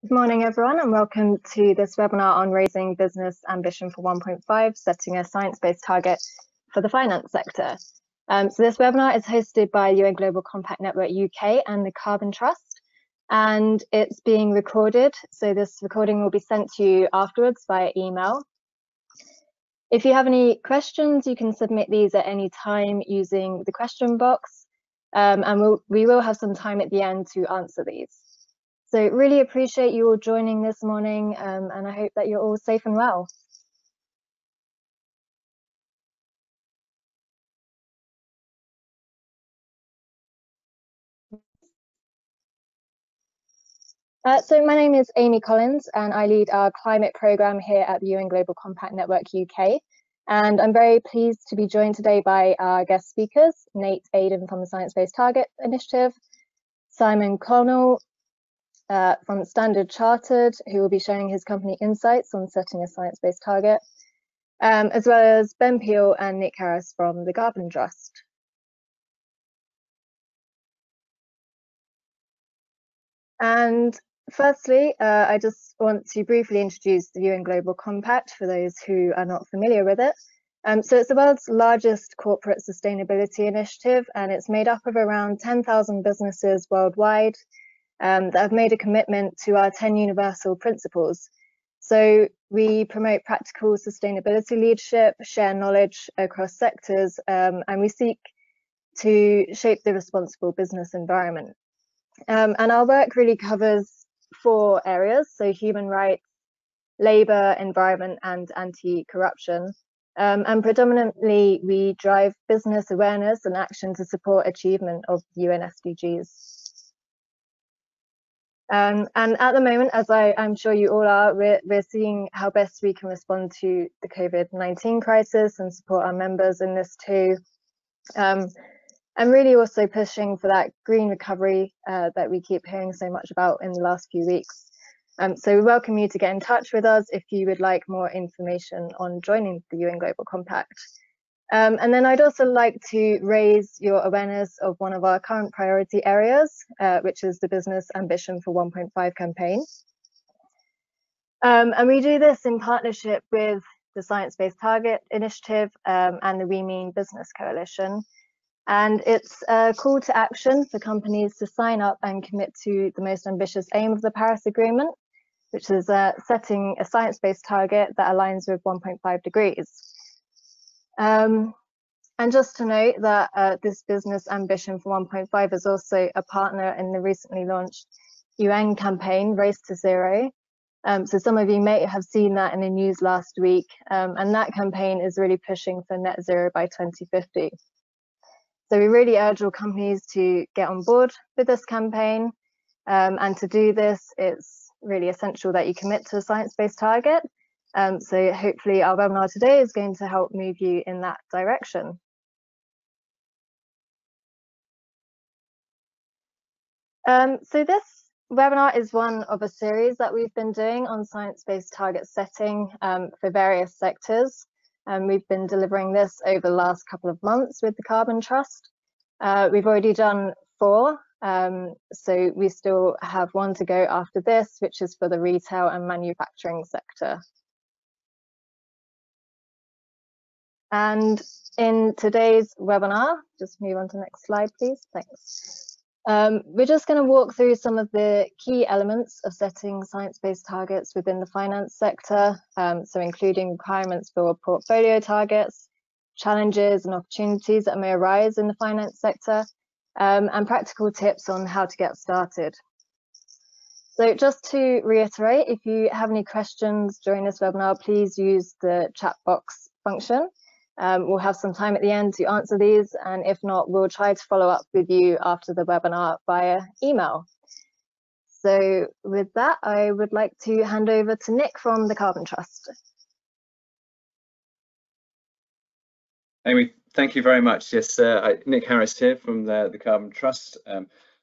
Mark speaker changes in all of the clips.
Speaker 1: Good morning, everyone, and welcome to this webinar on raising business ambition for 1.5, setting a science-based target for the finance sector. So this webinar is hosted by UN Global Compact Network UK and the Carbon Trust, and it's being recorded. So this recording will be sent to you afterwards via email. If you have any questions, you can submit these at any time using the question box, and we will have some time at the end to answer these. So really appreciate you all joining this morning, and I hope that you're all safe and well. So my name is Amy Collins, and I lead our climate programme here at the UN Global Compact Network UK. And I'm very pleased to be joined today by our guest speakers, Aden from the Sciencebased Target Initiative, Connell from Standard Chartered, who will be sharing his company insights on setting a science-based target, as well as Ben Peel and Nick Harris from the Carbon Trust. And firstly, I just want to briefly introduce the UN Global Compact for those who are not familiar with it. So it's the world's largest corporate sustainability initiative, and it's made up of around 10,000 businesses worldwide that have made a commitment to our 10 universal principles. So we promote practical sustainability leadership, share knowledge across sectors, and we seek to shape the responsible business environment. And our work really covers 4 areas, so human rights, labour, environment, and anti-corruption. And predominantly, we drive business awareness and action to support achievement of UN SDGs. And at the moment, as I'm sure you all are, we're seeing how best we can respond to the COVID-19 crisis and support our members in this too. And really also pushing for that green recovery that we keep hearing so much about in the last few weeks. So we welcome you to get in touch with us if you would like more information on joining the UN Global Compact. And then I'd also like to raise your awareness of one of our current priority areas, which is the Business Ambition for 1.5 campaign. And we do this in partnership with the Sciencebased Target Initiative and the We Mean Business Coalition. And it's a call to action for companies to sign up and commit to the most ambitious aim of the Paris Agreement, which is setting a science-based target that aligns with 1.5 degrees. And just to note that this business ambition for 1.5 is also a partner in the recently launched UN campaign, Race to Zero. So some of you may have seen that in the news last week, and that campaign is really pushing for net zero by 2050. So we really urge all companies to get on board with this campaign, and to do this, it's really essential that you commit to a science-based target. So hopefully our webinar today is going to help move you in that direction. So this webinar is one of a series that we've been doing on science-based target setting for various sectors. We've been delivering this over the last couple of months with the Carbon Trust. We've already done 4, so we still have 1 to go after this, which is for the retail and manufacturing sector. And in today's webinar, just move on to the next slide, please. Thanks. We're just going to walk through some of the key elements of setting science-based targets within the finance sector, so including requirements for portfolio targets, challenges and opportunities that may arise in the finance sector, and practical tips on how to get started. So just to reiterate, if you have any questions during this webinar, please use the chat box function. We'll have some time at the end to answer these, and if not, we'll try to follow up with you after the webinar via email. So with that, I would like to hand over to Nick from the Carbon Trust.
Speaker 2: Amy, thank you very much. Yes, Nick Harris here from the Carbon Trust.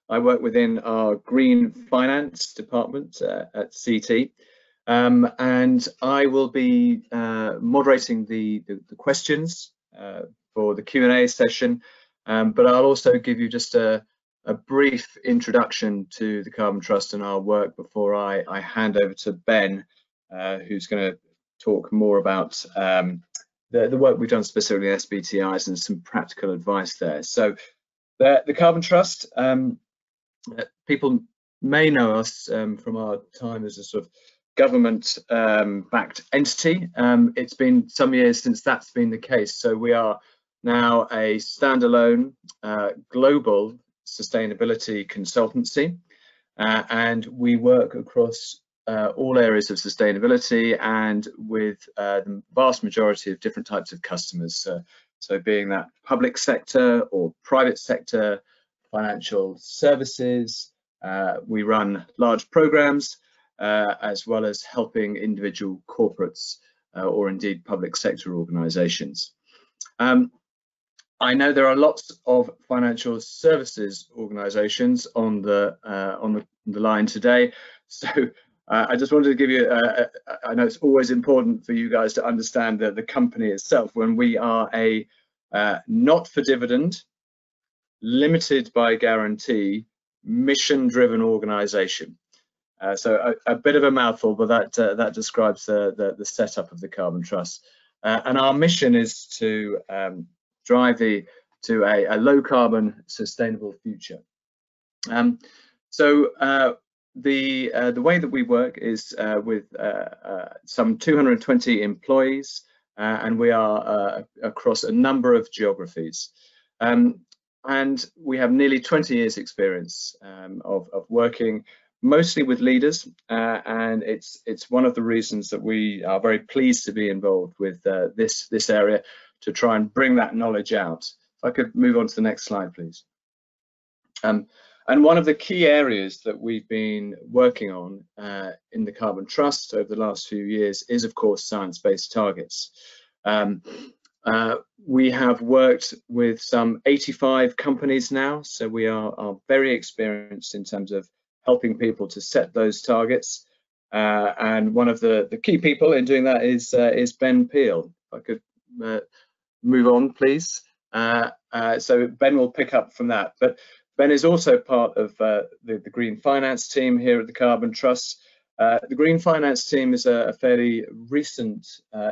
Speaker 2: I work within our Green Finance department at CT. And I will be moderating the questions for the Q&A session, but I'll also give you just a a brief introduction to the Carbon Trust and our work before I hand over to Ben, who's going to talk more about the work we've done specifically in SBTIs and some practical advice there. So the Carbon Trust, people may know us from our time as a sort of government backed entity. It's been some years since that's been the case. So we are now a standalone global sustainability consultancy, and we work across all areas of sustainability and with the vast majority of different types of customers. So being that public sector or private sector, financial services, we run large programs, as well as helping individual corporates or indeed public sector organizations. I know there are lots of financial services organizations on the line today, so I just wanted to give you, I know it's always important for you guys to understand that the company itself, when we are a not for dividend, limited by guarantee, mission-driven organization. So a bit of a mouthful, but that describes the setup of the Carbon Trust. And our mission is to drive to a low carbon sustainable future. So the way that we work is with some 220 employees, and we are across a number of geographies. And we have nearly 20 years experience of working mostly with leaders, and it's one of the reasons that we are very pleased to be involved with this area, to try and bring that knowledge out. If I could move on to the next slide, please. And one of the key areas that we've been working on in the Carbon Trust over the last few years is, of course, science-based targets. We have worked with some 85 companies now, so we are very experienced in terms of helping people to set those targets. And one of the key people in doing that is Ben Peel. If I could move on, please. So Ben will pick up from that. But Ben is also part of the Green Finance team here at the Carbon Trust. The Green Finance team is a fairly recent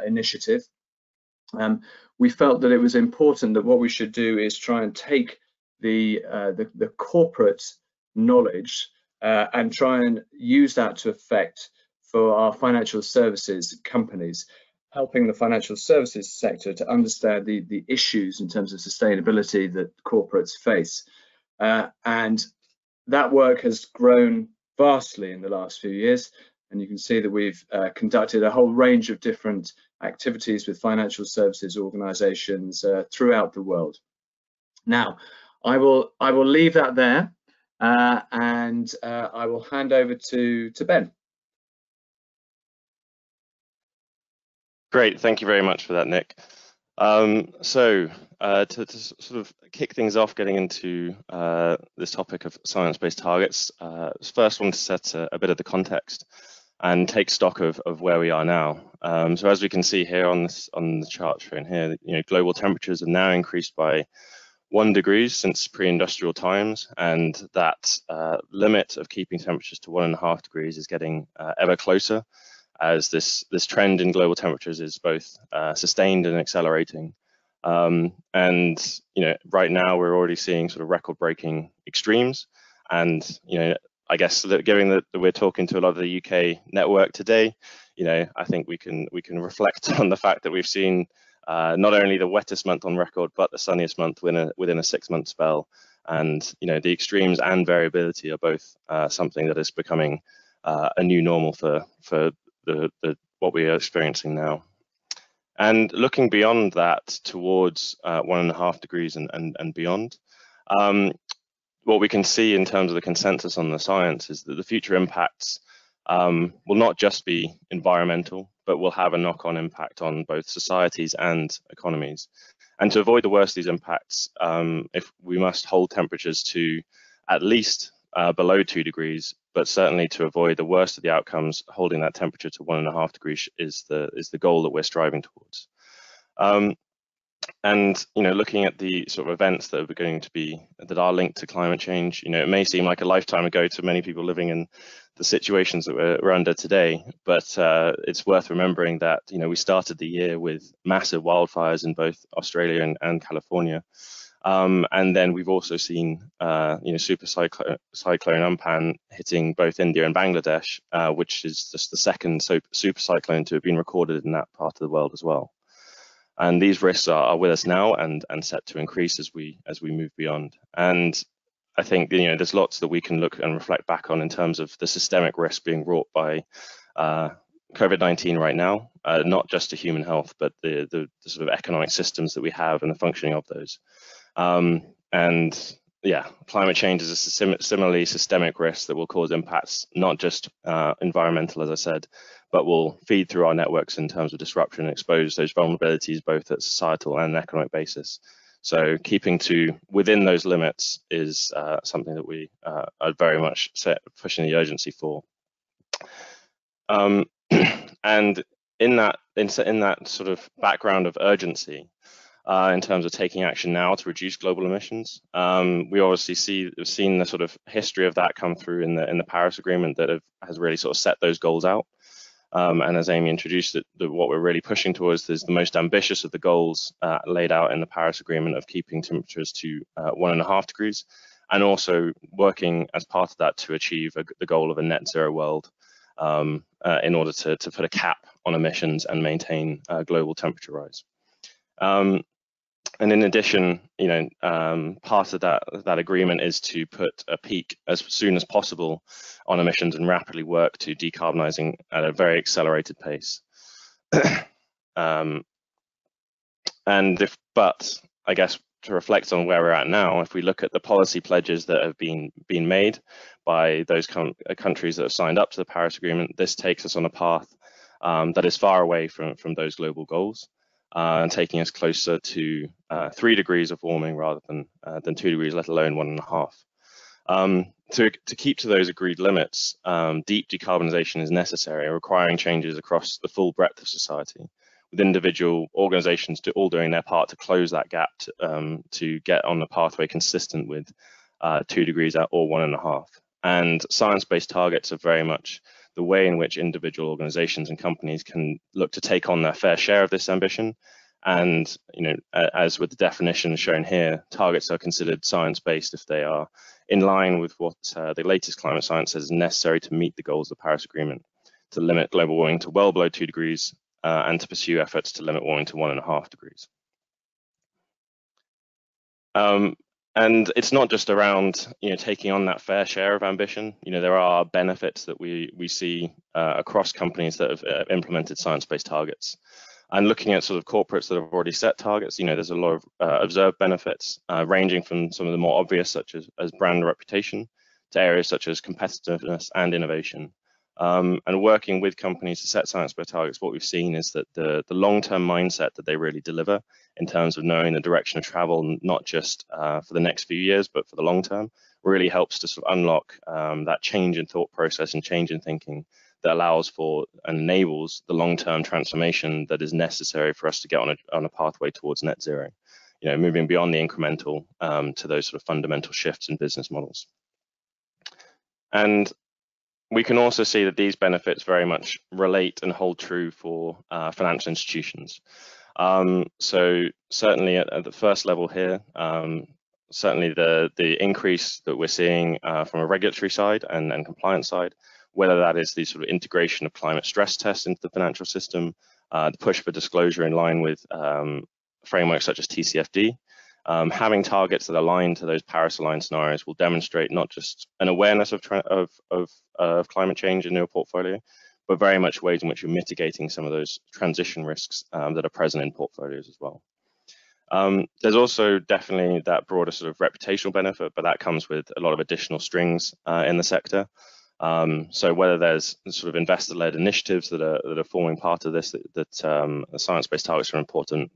Speaker 2: initiative. We felt that it was important that what we should do is try and take the corporate knowledge and try and use that to effect for our financial services companies, helping the financial services sector to understand the issues in terms of sustainability that corporates face. And that work has grown vastly in the last few years. And you can see that we've conducted a whole range of different activities with financial services organizations throughout the world. Now, I will leave that there, and I will hand over to Ben.
Speaker 3: Great, thank you very much for that, Nick. To sort of kick things off, getting into this topic of science-based targets, first want to set a bit of the context and take stock of where we are now. So as we can see here on the chart shown here, global temperatures have now increased by 1 degree since pre-industrial times, and that limit of keeping temperatures to 1.5 degrees is getting ever closer, as this trend in global temperatures is both sustained and accelerating. And right now we're already seeing sort of record-breaking extremes, and I guess that given that we're talking to a lot of the UK network today, I think we can reflect on the fact that we've seen not only the wettest month on record, but the sunniest month within a 6-month spell. And the extremes and variability are both something that is becoming a new normal for what we are experiencing now. And looking beyond that towards 1.5 degrees and beyond, what we can see in terms of the consensus on the science is that the future impacts will not just be environmental, but will have a knock-on impact on both societies and economies. And to avoid the worst of these impacts, if we must hold temperatures to at least below 2 degrees, but certainly to avoid the worst of the outcomes, holding that temperature to 1.5 degrees is the goal that we're striving towards. And looking at the sort of events that are linked to climate change, it may seem like a lifetime ago to many people living in the situations that we're under today, but it's worth remembering that we started the year with massive wildfires in both Australia and California, and then we've also seen super cyclone Amphan hitting both India and Bangladesh, which is just the second super cyclone to have been recorded in that part of the world as well. And these risks are with us now and set to increase as we move beyond. And I think there's lots that we can look and reflect back on in terms of the systemic risk being wrought by COVID-19 right now, not just to human health, but the sort of economic systems that we have and the functioning of those. And yeah, climate change is a similarly systemic risk that will cause impacts, not just environmental, as I said, but will feed through our networks in terms of disruption and expose those vulnerabilities both at societal and an economic basis. So keeping to within those limits is something that we are very much pushing the urgency for. And in that sort of background of urgency, in terms of taking action now to reduce global emissions, we obviously have seen the sort of history of that come through in the Paris Agreement that has really sort of set those goals out. And as Amy introduced it, what we're really pushing towards is the most ambitious of the goals laid out in the Paris Agreement of keeping temperatures to 1.5 degrees, and also working as part of that to achieve the goal of a net zero world in order to put a cap on emissions and maintain global temperature rise. And in addition, part of that agreement is to put a peak as soon as possible on emissions and rapidly work to decarbonizing at a very accelerated pace. But I guess to reflect on where we're at now, if we look at the policy pledges that have been made by those countries that have signed up to the Paris Agreement, this takes us on a path that is far away from those global goals. And taking us closer to 3 degrees of warming rather than 2 degrees, let alone 1.5. To keep to those agreed limits, deep decarbonization is necessary, requiring changes across the full breadth of society, with individual organizations all doing their part to close that gap to get on the pathway consistent with 2 degrees or 1.5. And science-based targets are very much the way in which individual organizations and companies can look to take on their fair share of this ambition. And as with the definition shown here, targets are considered science-based if they are in line with what the latest climate science says is necessary to meet the goals of the Paris Agreement, to limit global warming to well below 2 degrees and to pursue efforts to limit warming to 1.5 degrees. And it's not just around taking on that fair share of ambition. There are benefits that we see across companies that have implemented science-based targets. And looking at sort of corporates that have already set targets, there's a lot of observed benefits, ranging from some of the more obvious, such as brand reputation, to areas such as competitiveness and innovation. And working with companies to set science-based targets, what we've seen is that the long-term mindset that they really deliver in terms of knowing the direction of travel, not just for the next few years, but for the long term, really helps to sort of unlock that change in thought process and change in thinking that allows for and enables the long-term transformation that is necessary for us to get on a pathway towards net zero, moving beyond the incremental to those sort of fundamental shifts in business models. And we can also see that these benefits very much relate and hold true for financial institutions. So certainly at the first level here, certainly the increase that we're seeing from a regulatory side and compliance side, whether that is the sort of integration of climate stress tests into the financial system, the push for disclosure in line with frameworks such as TCFD, having targets that align to those Paris-aligned scenarios will demonstrate not just an awareness of climate change in your portfolio, but very much ways in which you're mitigating some of those transition risks that are present in portfolios as well. There's also definitely that broader sort of reputational benefit, but that comes with a lot of additional strings in the sector. So whether there's sort of investor-led initiatives that are forming part of this, that science-based targets are an important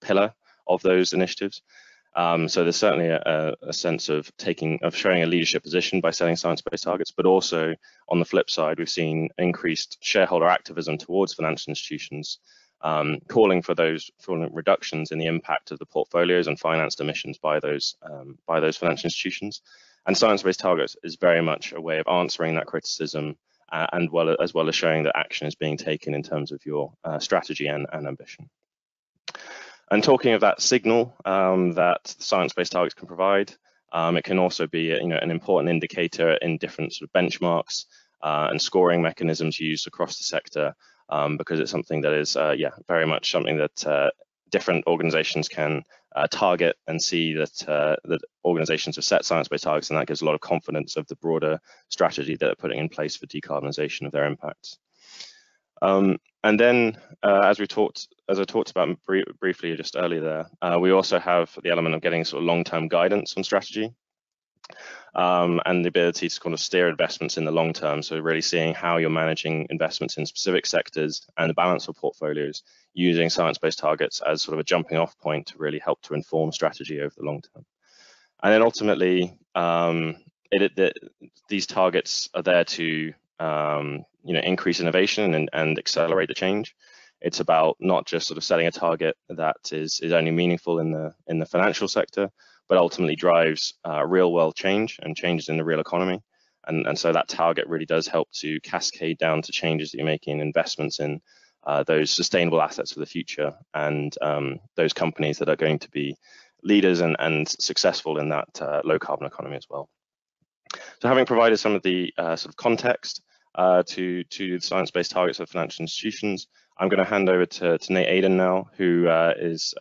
Speaker 3: pillar of those initiatives. So there's certainly a sense of showing a leadership position by setting science-based targets, but also on the flip side, we've seen increased shareholder activism towards financial institutions calling for those reductions in the impact of the portfolios and financed emissions by those financial institutions. And science-based targets is very much a way of answering that criticism, as well as showing that action is being taken in terms of your strategy and ambition. And talking of that signal that science-based targets can provide, it can also be an important indicator in different sort of benchmarks and scoring mechanisms used across the sector, because it's something that is very much something that different organizations can target and see that organizations have set science-based targets, and that gives a lot of confidence of the broader strategy that they're putting in place for decarbonisation of their impacts. And then, as I talked about briefly just earlier there, we also have the element of getting sort of long-term guidance on strategy, and the ability to kind of steer investments in the long term. So really seeing how you're managing investments in specific sectors and the balance of portfolios using science-based targets as sort of a jumping off point to really help to inform strategy over the long term. And then ultimately, these targets are there to increase innovation and accelerate the change. It's about not just sort of setting a target that is only meaningful in the financial sector, but ultimately drives real world change and changes in the real economy. And so that target really does help to cascade down to changes that you're making in investments in those sustainable assets for the future, and those companies that are going to be leaders and successful in that low carbon economy as well. So having provided some of the sort of context to the science-based targets of financial institutions, I'm going to hand over to Nate Aden now, who is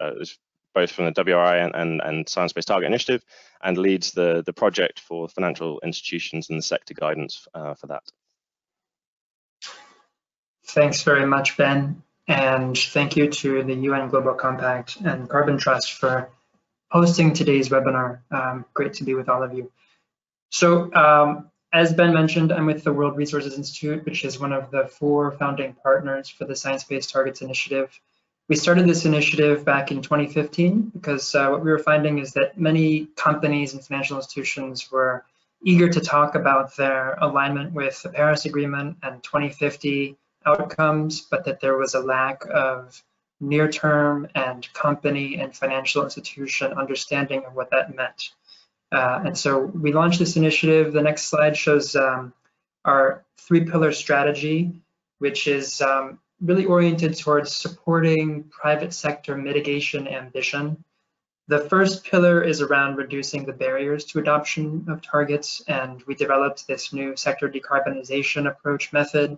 Speaker 3: both from the WRI and Science-Based Target Initiative, and leads the project for financial institutions and the sector guidance for that.
Speaker 4: Thanks very much, Ben, and thank you to the UN Global Compact and Carbon Trust for hosting today's webinar. Great to be with all of you. So, as Ben mentioned, I'm with the World Resources Institute, which is one of the 4 founding partners for the Science-Based Targets Initiative. We started this initiative back in 2015 because what we were finding is that many companies and financial institutions were eager to talk about their alignment with the Paris Agreement and 2050 outcomes, but that there was a lack of near-term and company and financial institution understanding of what that meant. And so we launched this initiative. The next slide shows our 3-pillar strategy, which is really oriented towards supporting private sector mitigation ambition. The first pillar is around reducing the barriers to adoption of targets, and we developed this new sector decarbonization approach method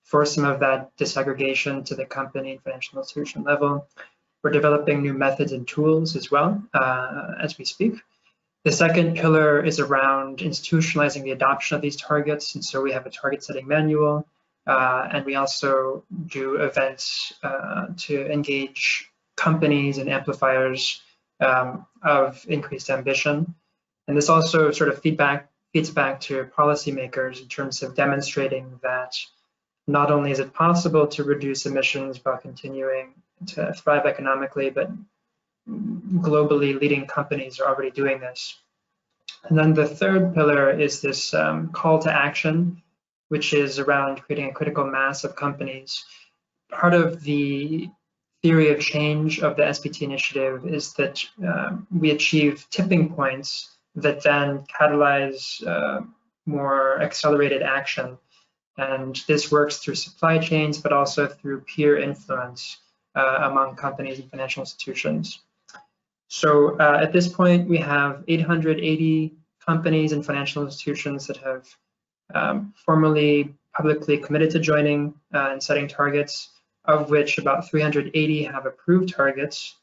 Speaker 4: for some of that disaggregation to the company and financial institution level. We're developing new methods and tools as well as we speak. The second pillar is around institutionalizing the adoption of these targets, and so we have a target setting manual, and we also do events to engage companies and amplifiers of increased ambition. And this also sort of feeds back to policymakers in terms of demonstrating that not only is it possible to reduce emissions while continuing to thrive economically, but globally leading companies are already doing this. And then the third pillar is this call to action, which is around creating a critical mass of companies. Part of the theory of change of the SBT initiative is that we achieve tipping points that then catalyze more accelerated action. And this works through supply chains, but also through peer influence among companies and financial institutions. So at this point, we have 880 companies and financial institutions that have formally, publicly committed to joining and setting targets, of which about 380 have approved targets.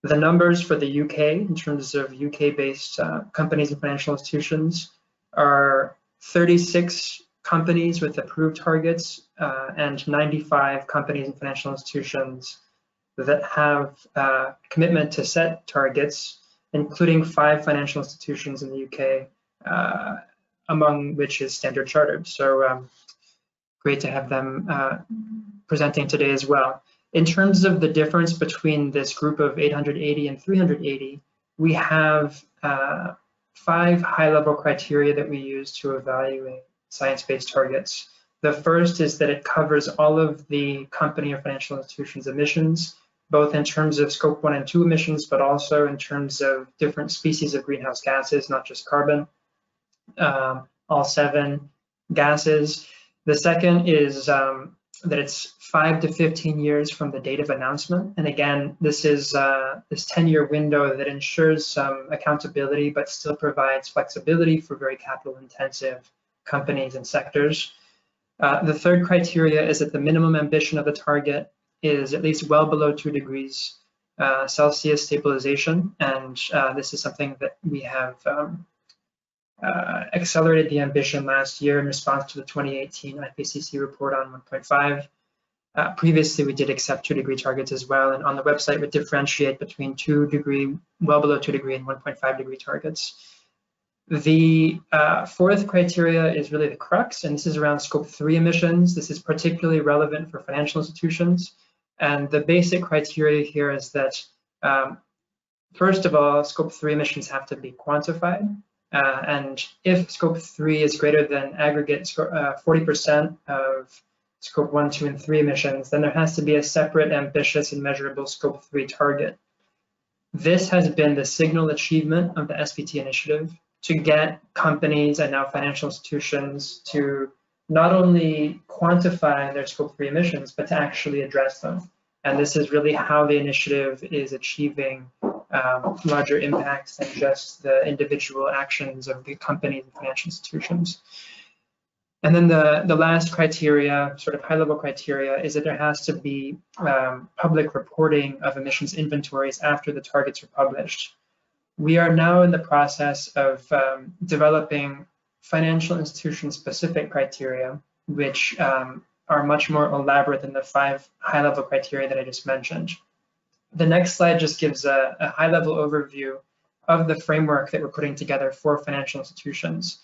Speaker 4: The numbers for the UK, in terms of UK-based companies and financial institutions, are 36 companies with approved targets and 95 companies and financial institutions that have a commitment to set targets, including 5 financial institutions in the UK, among which is Standard Chartered. So great to have them presenting today as well. In terms of the difference between this group of 880 and 380, we have 5 high-level criteria that we use to evaluate science-based targets. The first is that it covers all of the company or financial institutions' emissions, both in terms of scope 1 and 2 emissions, but also in terms of different species of greenhouse gases, not just carbon, all 7 gases. The second is that it's 5 to 15 years from the date of announcement. And again, this is this 10-year window that ensures some accountability, but still provides flexibility for very capital-intensive companies and sectors. The third criteria is that the minimum ambition of the target is at least well below 2 degrees Celsius stabilization. And this is something that we have accelerated the ambition last year in response to the 2018 IPCC report on 1.5. Previously, we did accept 2 degree targets as well. And on the website, we differentiate between 2 degree, well below 2 degree, and 1.5 degree targets. The fourth criteria is really the crux, and this is around scope 3 emissions. This is particularly relevant for financial institutions. And the basic criteria here is that, first of all, scope 3 emissions have to be quantified. And if scope 3 is greater than aggregate 40% of scope 1, 2, and 3 emissions, then there has to be a separate, ambitious, and measurable scope 3 target. This has been the signal achievement of the SBT initiative to get companies and now financial institutions to not only quantify their scope 3 emissions, but to actually address them. And this is really how the initiative is achieving larger impacts than just the individual actions of the companies and financial institutions. And then the last criteria, sort of high-level criteria, is that there has to be public reporting of emissions inventories after the targets are published. We are now in the process of developing financial institution-specific criteria, which are much more elaborate than the 5 high-level criteria that I just mentioned. The next slide just gives a high-level overview of the framework that we're putting together for financial institutions.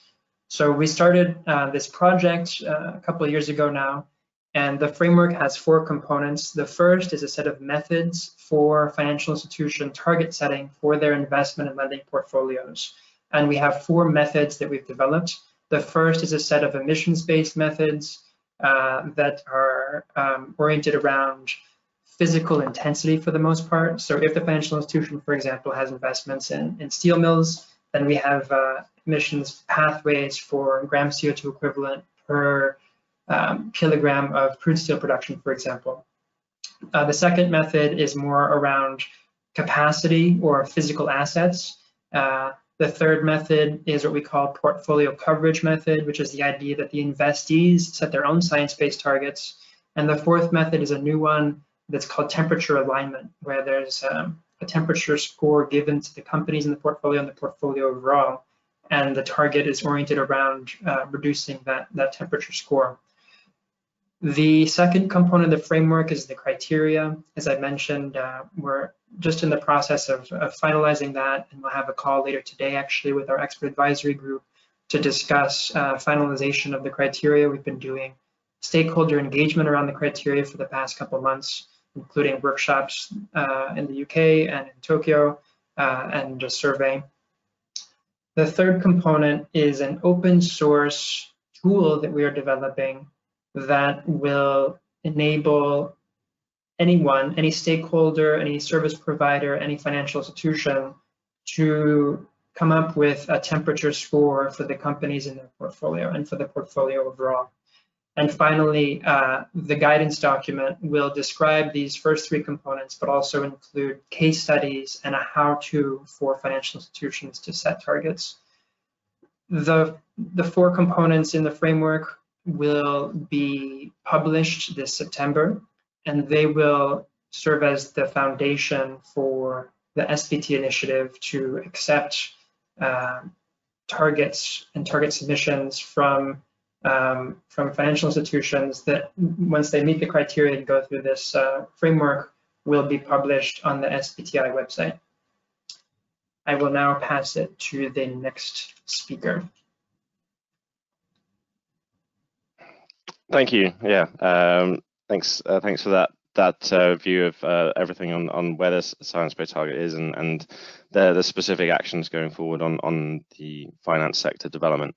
Speaker 4: So we started this project a couple of years ago now, and the framework has 4 components. The first is a set of methods for financial institution target setting for their investment and lending portfolios. And we have 4 methods that we've developed. The first is a set of emissions-based methods that are oriented around physical intensity for the most part. So if the financial institution, for example, has investments in steel mills, then we have emissions pathways for gram CO2 equivalent per kilogram of crude steel production, for example. The second method is more around capacity or physical assets. The third method is what we call portfolio coverage method, which is the idea that the investees set their own science-based targets. And the fourth method is a new one that's called temperature alignment, where there's a temperature score given to the companies in the portfolio and the portfolio overall. And the target is oriented around reducing that temperature score. The second component of the framework is the criteria. As I mentioned, we're just in the process of finalizing that, and we'll have a call later today actually with our expert advisory group to discuss finalization of the criteria. We've been doing stakeholder engagement around the criteria for the past couple of months, including workshops in the UK and in Tokyo, and a survey. The third component is an open source tool that we are developing that will enable anyone, any stakeholder, any service provider, any financial institution to come up with a temperature score for the companies in their portfolio and for the portfolio overall. And finally, the guidance document will describe these first 3 components, but also include case studies and a how-to for financial institutions to set targets. The 4 components in the framework will be published this September, and they will serve as the foundation for the SBT initiative to accept targets and target submissions from financial institutions that, once they meet the criteria and go through this framework, will be published on the SBTI website. I will now pass it to the next speaker.
Speaker 3: Thank you. Yeah, thanks for that view of everything on where this science-based target is and the specific actions going forward on the finance sector development.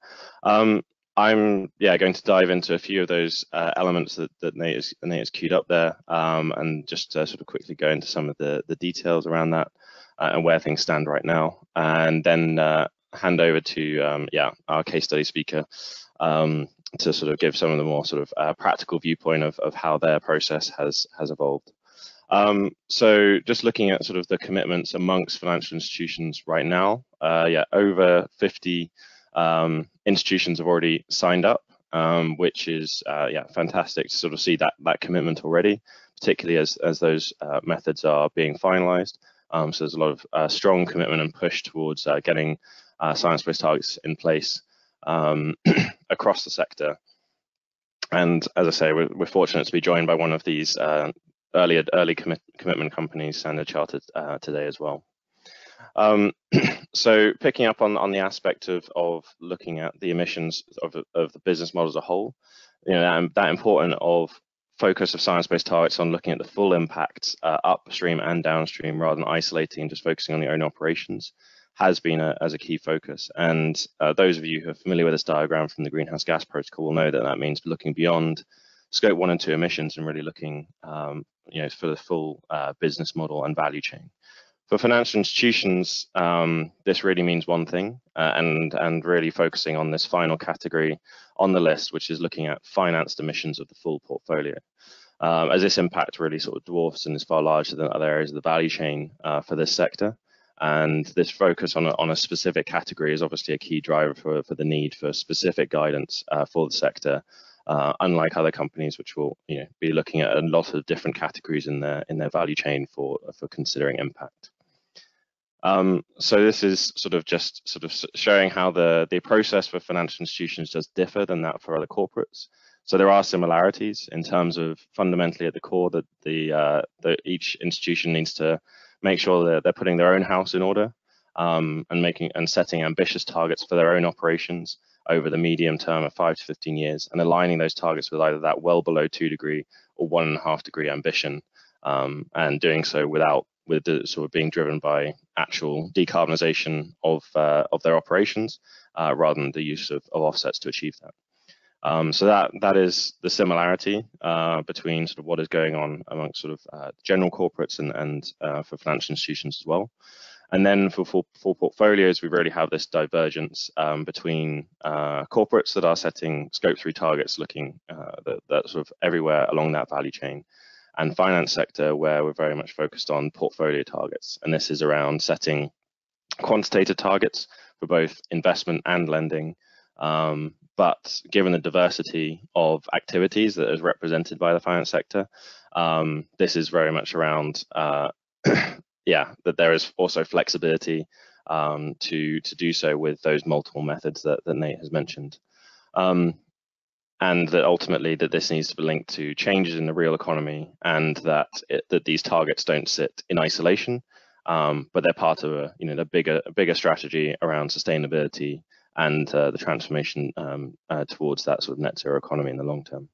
Speaker 3: I'm going to dive into a few of those elements that Nate has queued up there, and just sort of quickly go into some of the details around that and where things stand right now, and then hand over to our case study speaker to sort of give some of the more sort of practical viewpoint of how their process has evolved. So just looking at sort of the commitments amongst financial institutions right now, over 50 institutions have already signed up, which is fantastic to sort of see that commitment already, particularly as those methods are being finalized. So there's a lot of strong commitment and push towards getting science-based targets in place across the sector. And as I say, we're fortunate to be joined by one of these early commitment companies, Standard Chartered, today as well. So picking up on the aspect of looking at the emissions of the business model as a whole, that important of focus of science-based targets on looking at the full impact upstream and downstream rather than isolating and just focusing on your own operations has been as a key focus. And those of you who are familiar with this diagram from the Greenhouse Gas Protocol will know that means looking beyond Scope 1 and 2 emissions and really looking for the full business model and value chain. For financial institutions, this really means one thing, and really focusing on this final category on the list, which is looking at financed emissions of the full portfolio. As this impact really sort of dwarfs and is far larger than other areas of the value chain for this sector. And this focus on a specific category is obviously a key driver for the need for specific guidance for the sector, unlike other companies which will be looking at a lot of different categories in their value chain for considering impact. So this is just showing how the process for financial institutions does differ than that for other corporates. So there are similarities in terms of fundamentally at the core that each institution needs to make sure that they're putting their own house in order, and setting ambitious targets for their own operations over the medium term of 5 to 15 years, and aligning those targets with either that well below 2 degree or 1.5 degree ambition, and doing so with the sort of being driven by actual decarbonisation of their operations rather than the use of offsets to achieve that. So that is the similarity between sort of what is going on amongst sort of general corporates and for financial institutions as well. And then for portfolios, we really have this divergence between corporates that are setting Scope 3 targets, looking that sort of everywhere along that value chain, and finance sector, where we're very much focused on portfolio targets. And this is around setting quantitative targets for both investment and lending. But given the diversity of activities that is represented by the finance sector, this is very much around, that there is also flexibility to do so with those multiple methods that Nate has mentioned. And that ultimately that this needs to be linked to changes in the real economy, and that these targets don't sit in isolation, but they're part of a bigger strategy around sustainability and the transformation towards that sort of net zero economy in the long term.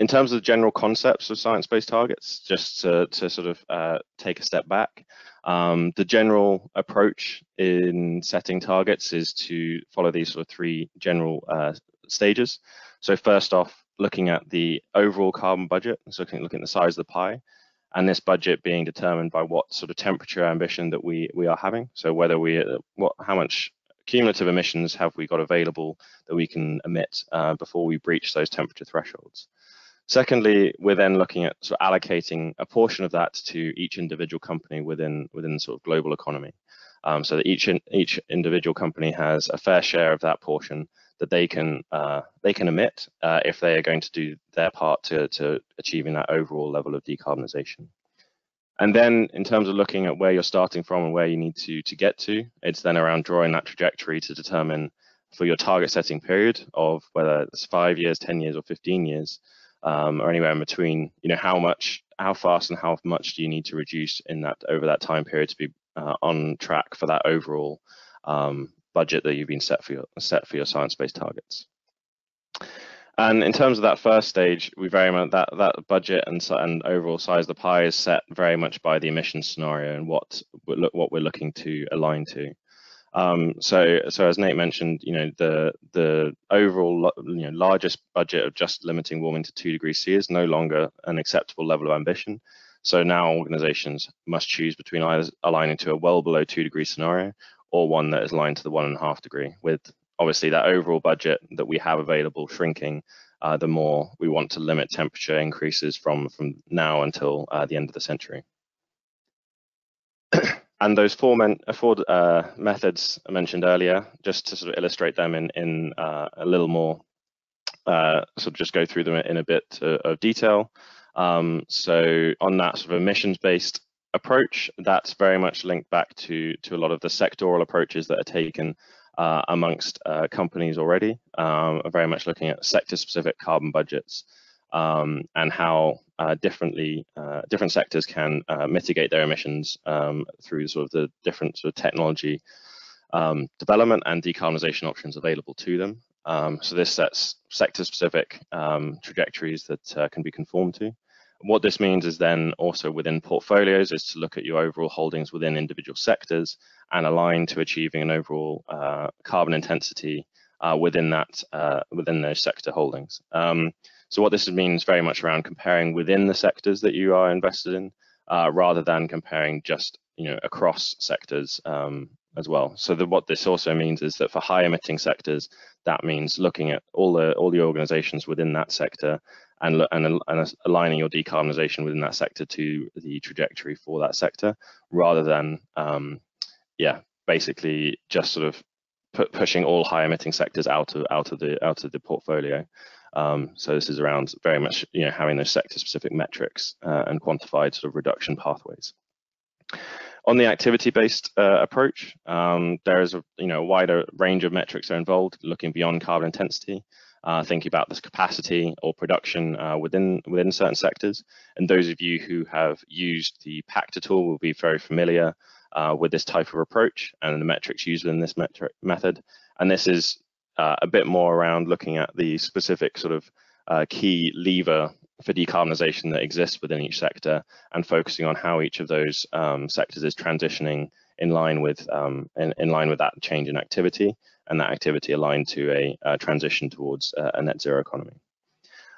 Speaker 3: In terms of the general concepts of science-based targets, just to sort of take a step back, the general approach in setting targets is to follow these sort of 3 general stages. So first off, looking at the overall carbon budget, so looking at the size of the pie, and this budget being determined by what sort of temperature ambition that we are having. So whether how much cumulative emissions have we got available that we can emit before we breach those temperature thresholds. Secondly, we're then looking at sort of allocating a portion of that to each individual company within sort of global economy, so that each individual company has a fair share of that portion that they can emit if they are going to do their part to achieving that overall level of decarbonisation. And then in terms of looking at where you're starting from and where you need to get to, it's then around drawing that trajectory to determine for your target setting period of whether it's 5 years, 10 years or 15 years, or anywhere in between, how fast and how much do you need to reduce over that time period to be on track for that overall budget that you've been set for your science-based targets. And in terms of that first stage, we very much that budget and overall size of the pie is set very much by the emissions scenario and what we're looking to align to. So as Nate mentioned, the overall largest budget of just limiting warming to 2 degrees C is no longer an acceptable level of ambition. So now organizations must choose between either aligning to a well below 2 degree scenario or one that is aligned to the 1.5 degree, with obviously that overall budget that we have available shrinking the more we want to limit temperature increases from now until the end of the century. And those four methods I mentioned earlier, just to sort of illustrate them in a little more, sort of just go through them in a bit of detail. So on that sort of emissions-based approach, that's very much linked back to a lot of the sectoral approaches that are taken amongst companies already, very much looking at sector-specific carbon budgets and how different sectors can mitigate their emissions through sort of the different sort of technology development and decarbonisation options available to them. So this sets sector-specific trajectories that can be conformed to. What this means is then also within portfolios is to look at your overall holdings within individual sectors and align to achieving an overall carbon intensity within those sector holdings. So what this means very much around comparing within the sectors that you are invested in, rather than comparing just across sectors as well. So what this also means is that for high emitting sectors, that means looking at all the organizations within that sector and aligning your decarbonisation within that sector to the trajectory for that sector, rather than basically just sort of pushing all high emitting sectors out of the portfolio. So this is around very much having those sector specific metrics and quantified sort of reduction pathways. On the activity-based approach, there is a wider range of metrics are involved, looking beyond carbon intensity, thinking about this capacity or production within certain sectors. And those of you who have used the PACTA tool will be very familiar with this type of approach and the metrics used in this method. And this is a bit more around looking at the specific sort of key lever for decarbonisation that exists within each sector, and focusing on how each of those sectors is transitioning in line with that change in activity, and that activity aligned to a transition towards a net zero economy.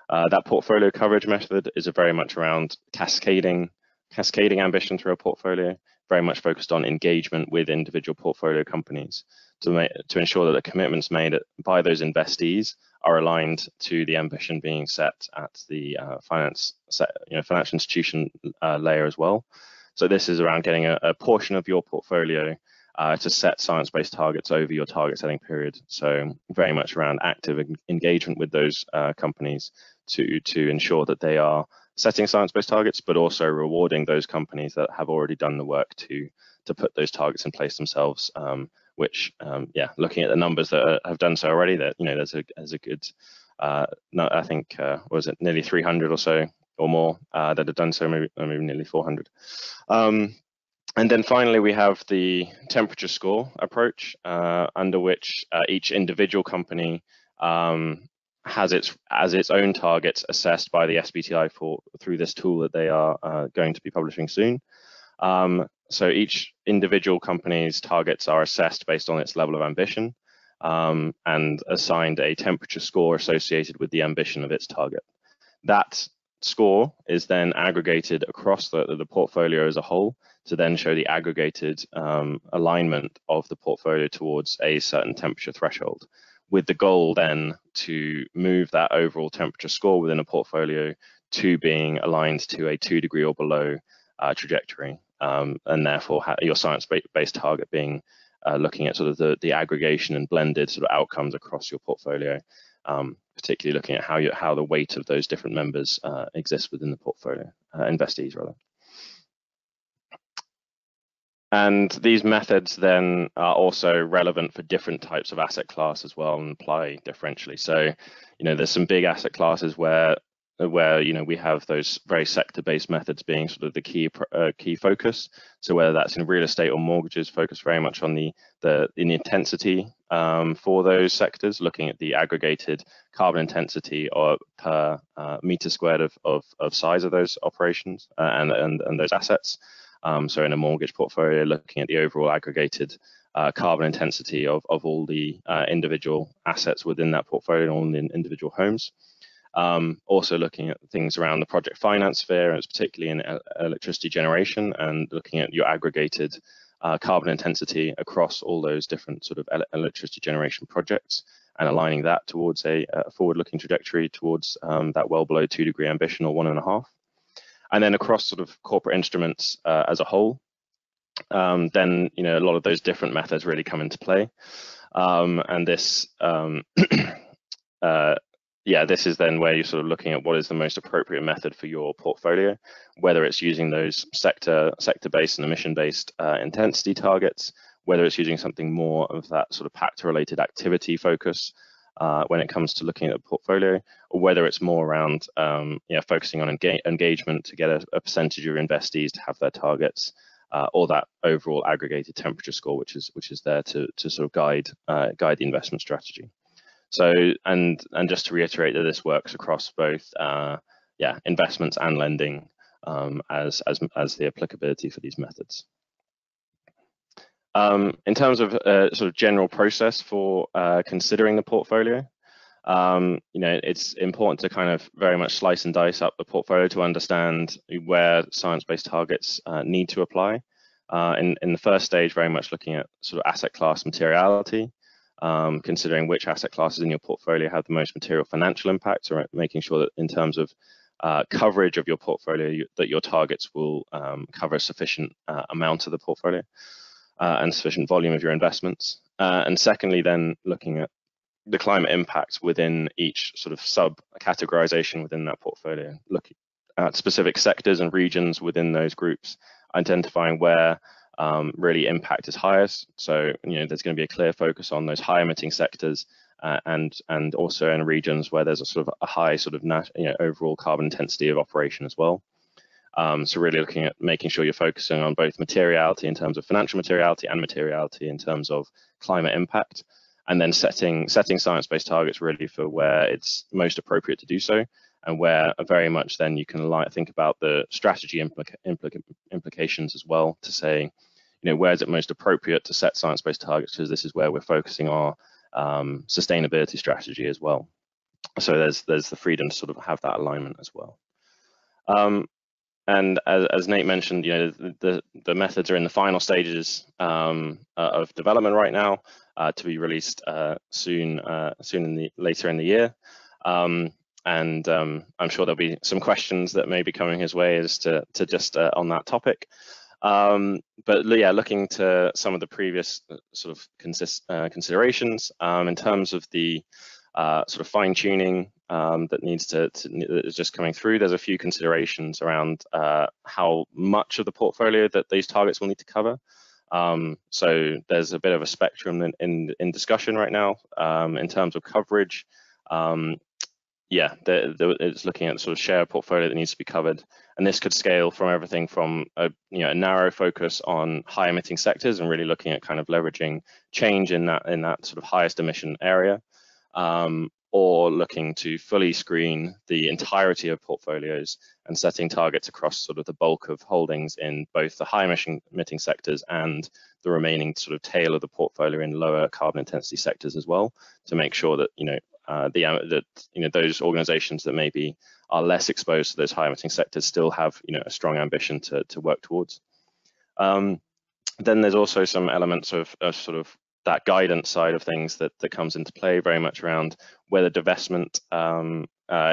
Speaker 3: That portfolio coverage method is very much around cascading ambition through a portfolio, very much focused on engagement with individual portfolio companies to ensure that the commitments made by those investees are aligned to the ambition being set at the financial institution layer as well. So this is around getting a portion of your portfolio to set science-based targets over your target setting period. So very much around active engagement with those companies to ensure that they are setting science-based targets, but also rewarding those companies that have already done the work to put those targets in place themselves. Which, looking at the numbers that have done so already, that there's a good, I think, was it nearly 300 or so or more that have done so, maybe nearly 400. And then finally, we have the temperature score approach, under which each individual company has its own targets assessed by the SBTi through this tool that they are going to be publishing soon. So each individual company's targets are assessed based on its level of ambition and assigned a temperature score associated with the ambition of its target. That score is then aggregated across the portfolio as a whole to then show the aggregated alignment of the portfolio towards a certain temperature threshold, with the goal then to move that overall temperature score within a portfolio to being aligned to a 2 degree or below trajectory. And therefore your science-based target being looking at sort of the aggregation and blended sort of outcomes across your portfolio, particularly looking at how the weight of those different members exists within the portfolio, investees rather. And these methods then are also relevant for different types of asset class as well and apply differentially. So, there's some big asset classes where we have those very sector-based methods being sort of the key focus. So whether that's in real estate or mortgages, focus very much on the intensity for those sectors, looking at the aggregated carbon intensity or per meter squared of size of those operations and those assets. So in a mortgage portfolio, looking at the overall aggregated carbon intensity of all the individual assets within that portfolio, all the individual homes. Also looking at things around the project finance sphere, and it's particularly in electricity generation, and looking at your aggregated carbon intensity across all those different sort of electricity generation projects, and aligning that towards a forward-looking trajectory towards that well below 2 degree ambition, or 1.5. And then across sort of corporate instruments as a whole, then a lot of those different methods really come into play, and this this is then where you're sort of looking at what is the most appropriate method for your portfolio, whether it's using those sector-based and emission-based intensity targets, whether it's using something more of that sort of PACTA-related activity focus when it comes to looking at a portfolio, or whether it's more around focusing on engagement to get a percentage of your investees to have their targets, or that overall aggregated temperature score, which is there to sort of guide the investment strategy. So, and just to reiterate that this works across both investments and lending as the applicability for these methods. In terms of sort of general process for considering the portfolio, it's important to kind of very much slice and dice up the portfolio to understand where science-based targets need to apply. In the first stage, very much looking at sort of asset class materiality, considering which asset classes in your portfolio have the most material financial impact, or making sure that in terms of coverage of your portfolio, that your targets will cover a sufficient amount of the portfolio and sufficient volume of your investments. And secondly, then looking at the climate impacts within each sort of sub-categorization within that portfolio, looking at specific sectors and regions within those groups, identifying where really impact is highest. So there's going to be a clear focus on those high emitting sectors, and also in regions where there's a sort of a high sort of overall carbon intensity of operation as well. So really looking at making sure you're focusing on both materiality in terms of financial materiality and materiality in terms of climate impact, and then setting science-based targets really for where it's most appropriate to do so, and where very much then you can think about the strategy implications as well, to say, where is it most appropriate to set science-based targets, because this is where we're focusing our sustainability strategy as well. So there's the freedom to sort of have that alignment as well. And as Nate mentioned, the methods are in the final stages of development right now, to be released soon later in the year. And I'm sure there'll be some questions that may be coming his way as to just on that topic. But yeah, looking to some of the previous sort of considerations in terms of the sort of fine tuning that is just coming through. There's a few considerations around how much of the portfolio that these targets will need to cover. So there's a bit of a spectrum in discussion right now in terms of coverage. It's looking at the sort of share portfolio that needs to be covered, and this could scale from everything from a narrow focus on high emitting sectors and really looking at kind of leveraging change in that sort of highest emission area, or looking to fully screen the entirety of portfolios and setting targets across sort of the bulk of holdings in both the high emitting sectors and the remaining sort of tail of the portfolio in lower carbon intensity sectors as well, to make sure that those organizations that maybe are less exposed to those high emitting sectors still have a strong ambition to work towards. Then there's also some elements of sort of that guidance side of things that comes into play, very much around whether divestment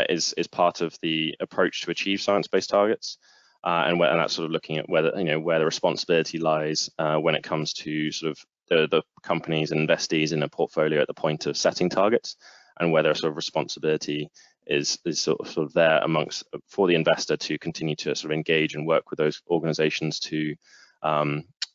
Speaker 3: is part of the approach to achieve science-based targets, and that's sort of looking at whether where the responsibility lies when it comes to sort of the companies and investees in a portfolio at the point of setting targets, and whether sort of responsibility is sort of there for the investor to continue to sort of engage and work with those organizations to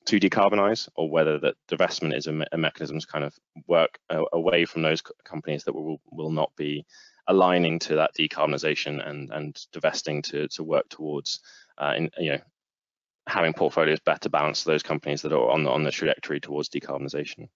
Speaker 3: decarbonize, or whether that divestment is a mechanism to kind of work away from those companies that will not be aligning to that decarbonization and divesting to work towards having portfolios better balanced to those companies that are on the trajectory towards decarbonization.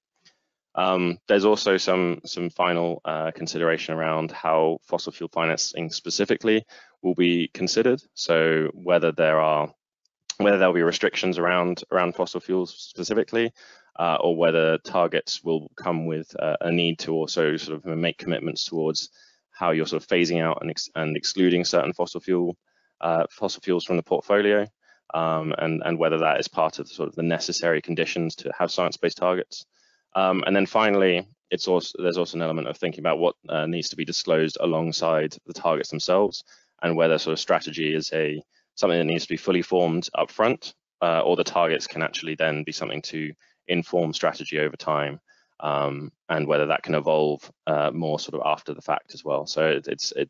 Speaker 3: There's also some final consideration around how fossil fuel financing specifically will be considered. So whether there'll be restrictions around fossil fuels specifically, or whether targets will come with a need to also sort of make commitments towards how you're sort of phasing out and excluding certain fossil fuels from the portfolio, and whether that is part of sort of the necessary conditions to have science-based targets. And then finally, there's also an element of thinking about what needs to be disclosed alongside the targets themselves, and whether sort of strategy is something that needs to be fully formed up front, or the targets can actually then be something to inform strategy over time, and whether that can evolve more sort of after the fact as well. So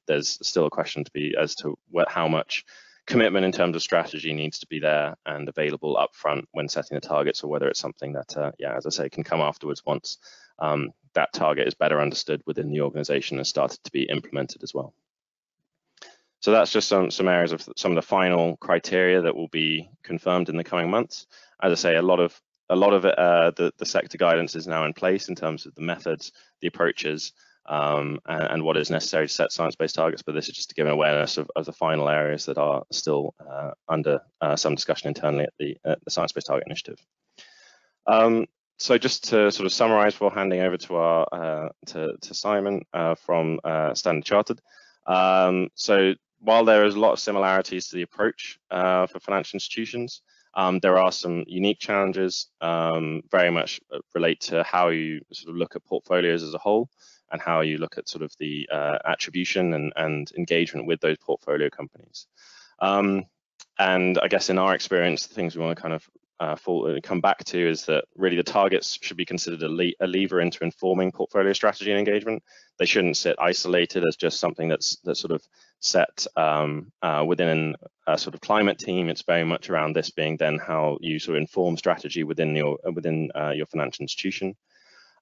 Speaker 3: there's still a question to be as to how much commitment in terms of strategy needs to be there and available up front when setting the targets, or whether it's something that, yeah, as I say, can come afterwards once that target is better understood within the organization and started to be implemented as well. So that's just some areas of some of the final criteria that will be confirmed in the coming months. As I say, a lot of it, the sector guidance is now in place in terms of the methods, the approaches, and what is necessary to set science-based targets. But this is just to give an awareness of the final areas that are still under some discussion internally at the Science-Based Target Initiative. So just to sort of summarize before handing over to Simon from Standard Chartered. So while there is a lot of similarities to the approach for financial institutions, there are some unique challenges, very much relate to how you sort of look at portfolios as a whole, and how you look at sort of the attribution and engagement with those portfolio companies. And I guess in our experience, the things we want to kind of come back to is that really the targets should be considered a lever into informing portfolio strategy and engagement. They shouldn't sit isolated as just something that's sort of set within a sort of climate team. It's very much around this being then how you sort of inform strategy within your financial institution.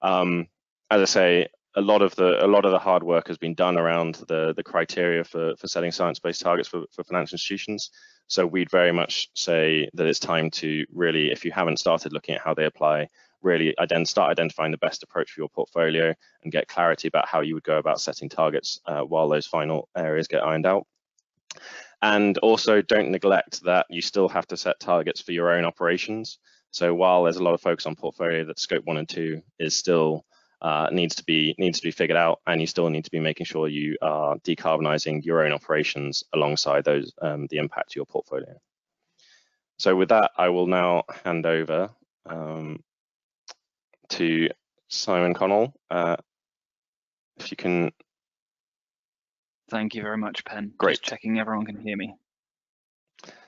Speaker 3: As I say, a lot of the hard work has been done around the criteria for setting science-based targets for financial institutions. So we'd very much say that it's time to really, if you haven't started looking at how they apply, really start identifying the best approach for your portfolio and get clarity about how you would go about setting targets while those final areas get ironed out. And also don't neglect that you still have to set targets for your own operations. So while there's a lot of focus on portfolio, that scope 1 and 2 is still needs to be figured out, and you still need to be making sure you are decarbonizing your own operations alongside those the impact to your portfolio. So with that, I will now hand over to Simon Connell. If you can.
Speaker 5: Thank you very much, Pen.
Speaker 3: Great.
Speaker 5: Just checking everyone can hear me.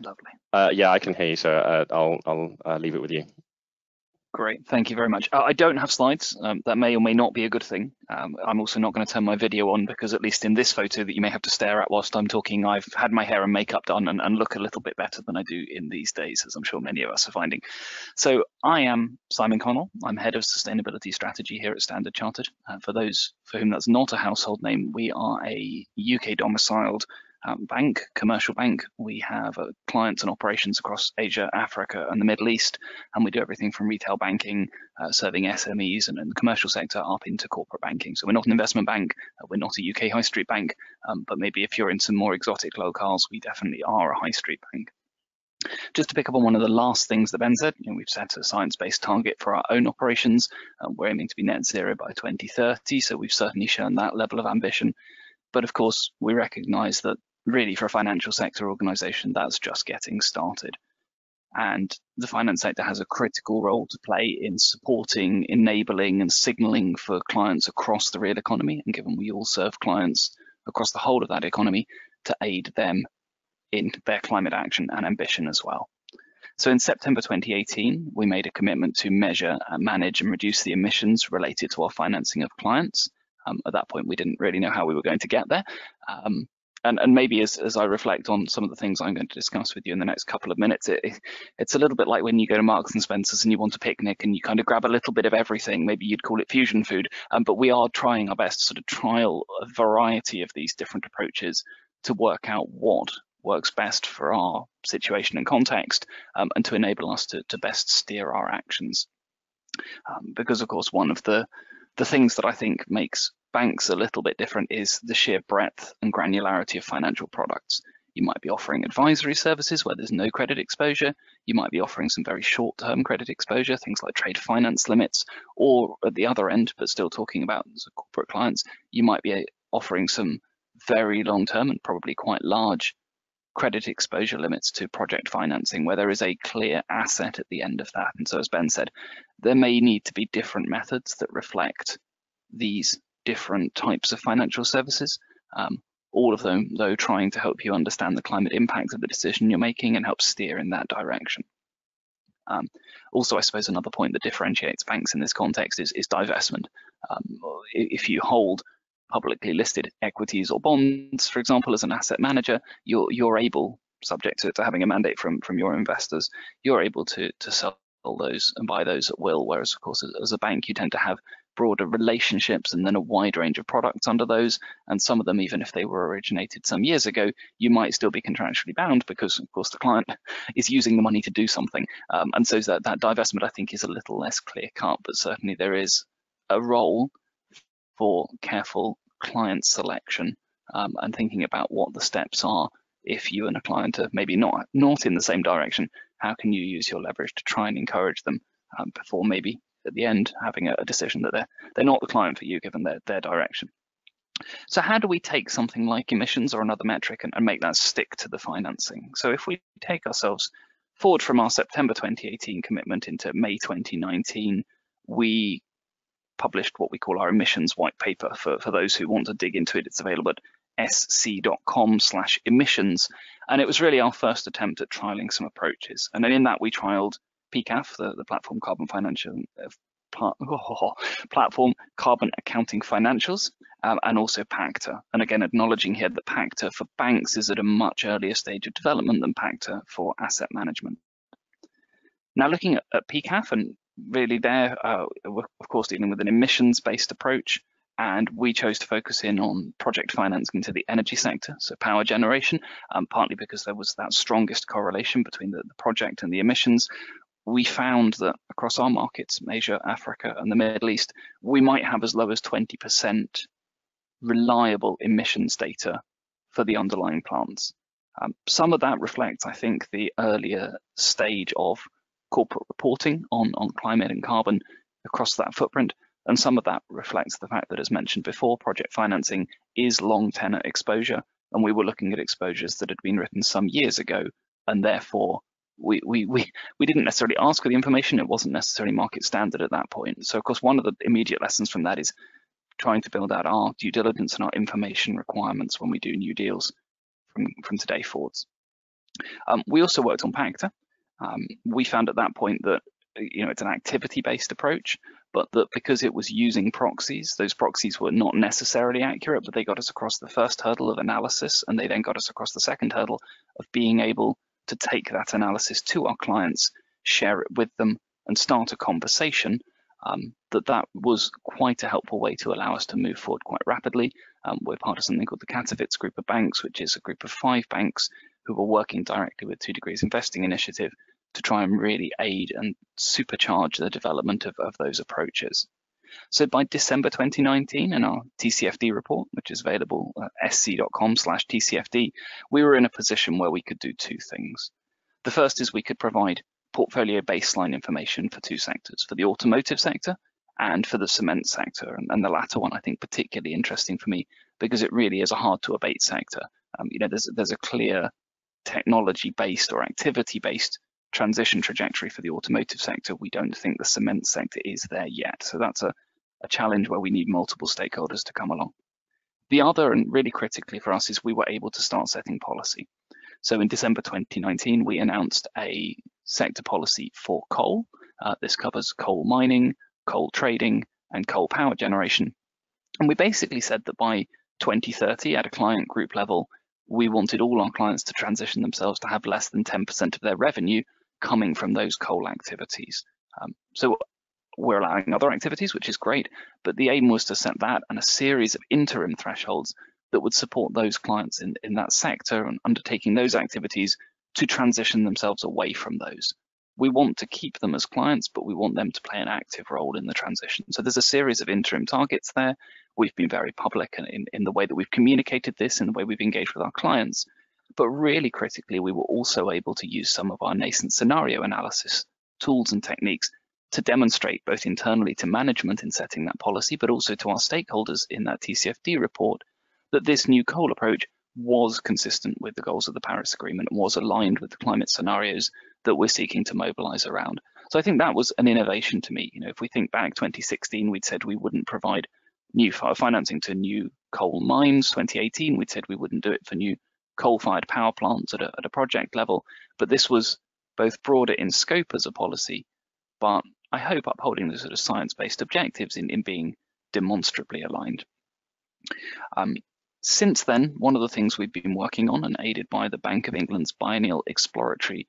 Speaker 5: Lovely.
Speaker 3: Yeah, I can hear you, so I'll leave it with you.
Speaker 5: Great, thank you very much. I don't have slides. That may or may not be a good thing. I'm also not going to turn my video on because at least in this photo that you may have to stare at whilst I'm talking, I've had my hair and makeup done and look a little bit better than I do in these days, as I'm sure many of us are finding. So I am Simon Connell. I'm Head of Sustainability Strategy here at Standard Chartered. For those for whom that's not a household name, we are a UK domiciled bank, commercial bank. We have clients and operations across Asia, Africa, and the Middle East, and we do everything from retail banking, serving SMEs and the commercial sector up into corporate banking. So we're not an investment bank, we're not a UK high street bank, but maybe if you're in some more exotic locales, we definitely are a high street bank. Just to pick up on one of the last things that Ben said, we've set a science-based target for our own operations. We're aiming to be net zero by 2030, so we've certainly shown that level of ambition. But of course, we recognise that really for a financial sector organisation, that's just getting started. And the finance sector has a critical role to play in supporting, enabling and signalling for clients across the real economy. And given we all serve clients across the whole of that economy, to aid them in their climate action and ambition as well. So in September 2018, we made a commitment to measure, manage and reduce the emissions related to our financing of clients. At that point, we didn't really know how we were going to get there. And maybe as I reflect on some of the things I'm going to discuss with you in the next couple of minutes, it's a little bit like when you go to Marks and Spencer's and you want a picnic and you kind of grab a little bit of everything. Maybe you'd call it fusion food, but we are trying our best to sort of trial a variety of these different approaches to work out what works best for our situation and context, and to enable us to best steer our actions. Because of course, one of the things that I think makes banks a little bit different is the sheer breadth and granularity of financial products. You might be offering advisory services where there's no credit exposure. You might be offering some very short-term credit exposure, things like trade finance limits, or at the other end, but still talking about corporate clients, you might be offering some very long-term and probably quite large credit exposure limits to project financing where there is a clear asset at the end of that. And so as Ben said, there may need to be different methods that reflect these different types of financial services, all of them though trying to help you understand the climate impact of the decision you're making and help steer in that direction. Also, I suppose another point that differentiates banks in this context is divestment. If you hold publicly listed equities or bonds, for example, as an asset manager, you're able, subject to having a mandate from your investors, you're able to sell those and buy those at will. Whereas, of course, as a bank, you tend to have broader relationships and then a wide range of products under those. And some of them, even if they were originated some years ago, you might still be contractually bound because, of course, the client is using the money to do something. And so that divestment, I think, is a little less clear cut, but certainly there is a role for careful client selection and thinking about what the steps are. If you and a client are maybe not in the same direction, how can you use your leverage to try and encourage them before maybe at the end having a decision that they're not the client for you given their direction. So how do we take something like emissions or another metric and make that stick to the financing? So if we take ourselves forward from our September 2018 commitment into May 2019, we published what we call our emissions white paper. For those who want to dig into it, it's available at sc.com/emissions. And it was really our first attempt at trialing some approaches. And then in that we trialed PCAF, the platform carbon platform carbon accounting financials, and also PACTA. And again, acknowledging here that PACTA for banks is at a much earlier stage of development than PACTA for asset management. Now looking at PCAF, and really there, we're of course dealing with an emissions-based approach, and we chose to focus in on project financing into the energy sector, so power generation, partly because there was that strongest correlation between the project and the emissions. We found that across our markets, Asia, Africa, and the Middle East, we might have as low as 20% reliable emissions data for the underlying plants. Some of that reflects, I think, the earlier stage of corporate reporting on climate and carbon across that footprint. And some of that reflects the fact that, as mentioned before, project financing is long tenor exposure. And we were looking at exposures that had been written some years ago. And therefore, we didn't necessarily ask for the information. It wasn't necessarily market standard at that point. So, of course, one of the immediate lessons from that is trying to build out our due diligence and our information requirements when we do new deals from today forwards. We also worked on PACTA. We found at that point that it's an activity-based approach, but that because it was using proxies, those proxies were not necessarily accurate, but they got us across the first hurdle of analysis, and they then got us across the second hurdle of being able to take that analysis to our clients, share it with them, and start a conversation. That was quite a helpful way to allow us to move forward quite rapidly. We're part of something called the Katowice Group of Banks, which is a group of 5 banks who were working directly with 2 Degrees Investing Initiative to try and really aid and supercharge the development of those approaches. So by December 2019, in our TCFD report, which is available at sc.com/TCFD, we were in a position where we could do 2 things. The first is we could provide portfolio baseline information for 2 sectors, for the automotive sector and for the cement sector. And the latter one, I think, particularly interesting for me because it really is a hard to abate sector. There's a clear technology-based or activity-based transition trajectory for the automotive sector. We don't think the cement sector is there yet. So that's a challenge where we need multiple stakeholders to come along. The other, and really critically for us, is we were able to start setting policy. So in December 2019, we announced a sector policy for coal. This covers coal mining, coal trading, and coal power generation. And we basically said that by 2030, at a client group level, we wanted all our clients to transition themselves to have less than 10% of their revenue coming from those coal activities. So we're allowing other activities, which is great, but the aim was to set that and a series of interim thresholds that would support those clients in that sector and undertaking those activities to transition themselves away from those. We want to keep them as clients, but we want them to play an active role in the transition. So there's a series of interim targets there. We've been very public in the way that we've communicated this, in the way we've engaged with our clients. But really critically, we were also able to use some of our nascent scenario analysis tools and techniques to demonstrate both internally to management in setting that policy, but also to our stakeholders in that TCFD report, that this new coal approach was consistent with the goals of the Paris Agreement, was aligned with the climate scenarios that we're seeking to mobilize around. So I think that was an innovation to me. If we think back 2016, we'd said we wouldn't provide new financing to new coal mines. 2018, we'd said we wouldn't do it for new coal-fired power plants at a project level. But this was both broader in scope as a policy, but I hope upholding the sort of science-based objectives in being demonstrably aligned. Since then, one of the things we've been working on, and aided by the Bank of England's biennial exploratory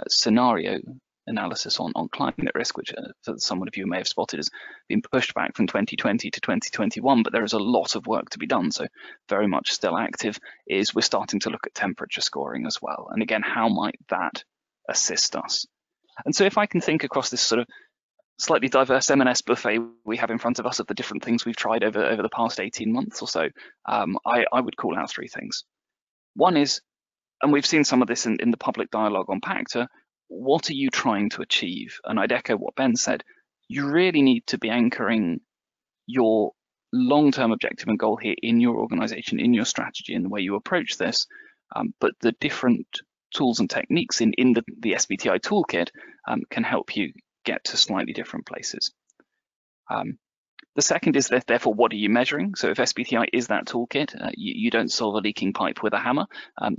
Speaker 5: scenario analysis on climate risk, which for some of you may have spotted has been pushed back from 2020 to 2021, but there is a lot of work to be done, so very much still active, is we're starting to look at temperature scoring as well. And again, how might that assist us? And so if I can think across this sort of slightly diverse M&S buffet we have in front of us of the different things we've tried over the past 18 months or so, I would call out three things. One is, and we've seen some of this in the public dialogue on PACTA, what are you trying to achieve? And I'd echo what Ben said, you really need to be anchoring your long-term objective and goal here in your organization, in your strategy, in the way you approach this, but the different tools and techniques in the SBTI toolkit can help you get to slightly different places. The second is that, therefore, what are you measuring? So if SBTI is that toolkit, you don't solve a leaking pipe with a hammer.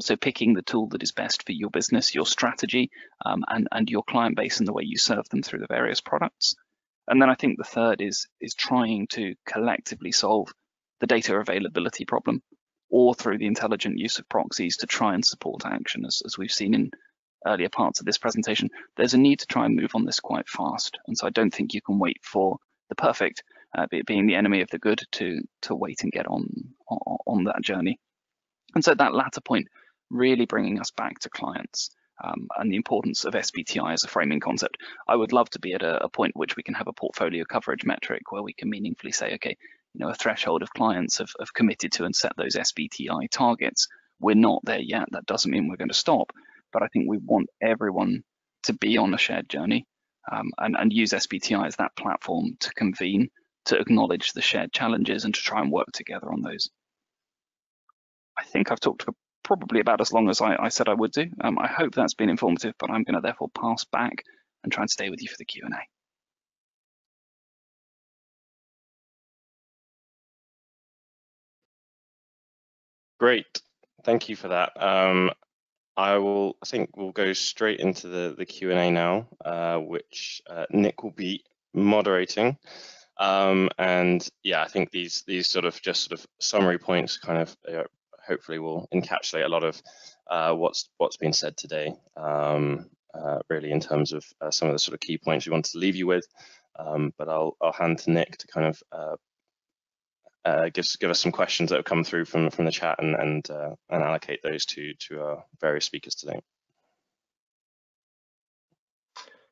Speaker 5: So picking the tool that is best for your business, your strategy, and your client base and the way you serve them through the various products. And then I think the third is trying to collectively solve the data availability problem, or through the intelligent use of proxies to try and support action, as we've seen in earlier parts of this presentation. There's a need to try and move on this quite fast. And so I don't think you can wait for the perfect, being the enemy of the good, to wait and get on that journey. And so that latter point really bringing us back to clients and the importance of SBTI as a framing concept. I would love to be at a point at which we can have a portfolio coverage metric where we can meaningfully say, okay, a threshold of clients have committed to and set those SBTI targets. We're not there yet. That doesn't mean we're going to stop, but I think we want everyone to be on a shared journey and use SBTI as that platform to convene, to acknowledge the shared challenges and to try and work together on those. I think I've talked for probably about as long as I said I would do. I hope that's been informative, but I'm going to therefore pass back and try and stay with you for the Q&A.
Speaker 3: Great, thank you for that. I think we'll go straight into the Q&A now, which Nick will be moderating. And yeah, I think these sort of summary points kind of hopefully will encapsulate a lot of what's been said today, really in terms of some of the sort of key points we wanted to leave you with. But I'll hand to Nick to kind of give us some questions that have come through from the chat and allocate those to our various speakers today.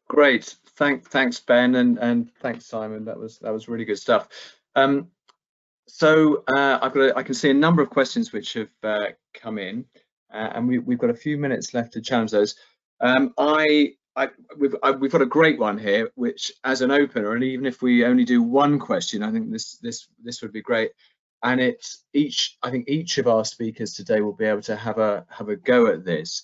Speaker 2: Great, thanks Ben, and thanks Simon. That was really good stuff. So I can see a number of questions which have come in, and we've got a few minutes left to challenge those. We've got a great one here, which as an opener, and even if we only do one question, I think this would be great. And I think each of our speakers today will be able to have a go at this.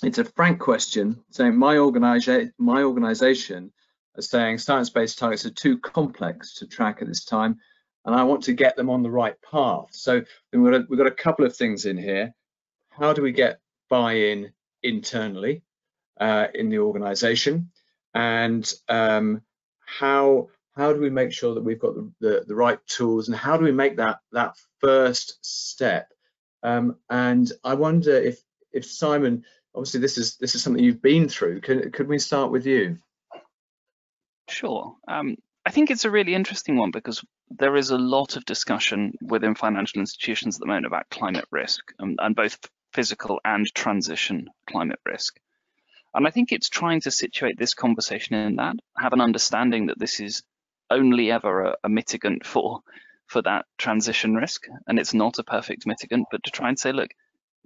Speaker 2: It's a frank question saying my organization is saying science-based targets are too complex to track at this time, and I want to get them on the right path. So we've got a couple of things in here. How do we get buy-in internally in the organization, and how do we make sure that we've got the right tools, and how do we make that first step? And I wonder if Simon, obviously this is something you've been through. Could we start with you?
Speaker 5: Sure. I think it's a really interesting one because there is a lot of discussion within financial institutions at the moment about climate risk, and both physical and transition climate risk. And I think it's trying to situate this conversation in that, have an understanding that this is only ever a mitigant for that transition risk, and it's not a perfect mitigant, but to try and say, look,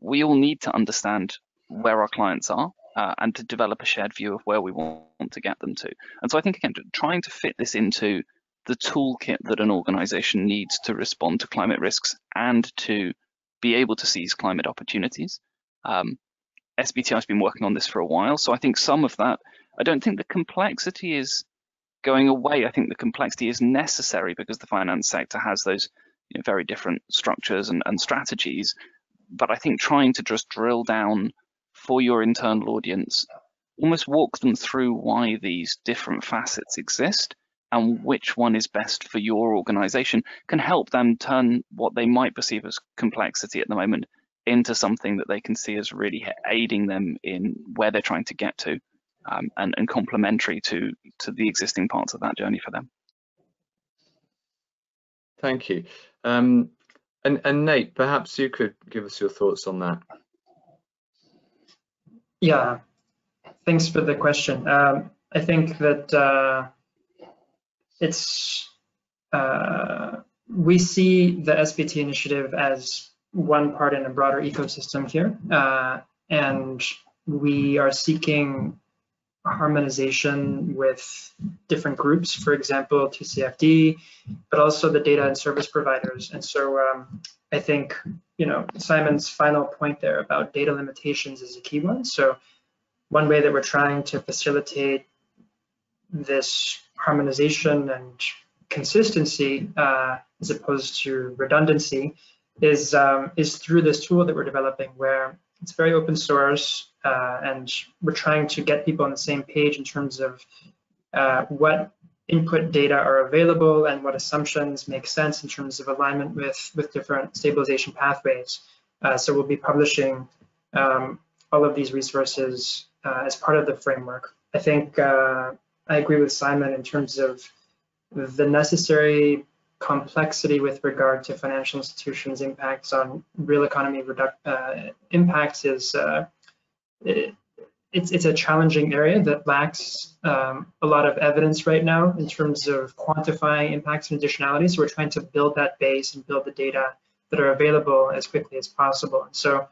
Speaker 5: we all need to understand where our clients are and to develop a shared view of where we want to get them to. And so I think, again, trying to fit this into the toolkit that an organization needs to respond to climate risks and to be able to seize climate opportunities. SBTI has been working on this for a while, so I think some of that, I don't think the complexity is going away. I think the complexity is necessary because the finance sector has those very different structures and strategies. But I think trying to just drill down for your internal audience, almost walk them through why these different facets exist and which one is best for your organization can help them turn what they might perceive as complexity at the moment into something that they can see as really aiding them in where they're trying to get to, and complementary to the existing parts of that journey for them.
Speaker 2: Thank you. And Nate, perhaps you could give us your thoughts on that.
Speaker 4: Yeah, thanks for the question. I think that we see the SBT initiative as one part in a broader ecosystem here, and we are seeking harmonization with different groups, for example, TCFD, but also the data and service providers. And so I think, Simon's final point there about data limitations is a key one. So one way that we're trying to facilitate this harmonization and consistency as opposed to redundancy is through this tool that we're developing, where it's very open source, and we're trying to get people on the same page in terms of what input data are available and what assumptions make sense in terms of alignment with different stabilization pathways. So we'll be publishing all of these resources as part of the framework. I think I agree with Simon in terms of the necessary complexity with regard to financial institutions' impacts on real economy impacts is it's a challenging area that lacks a lot of evidence right now in terms of quantifying impacts and additionality. So we're trying to build that base and build the data that are available as quickly as possible. So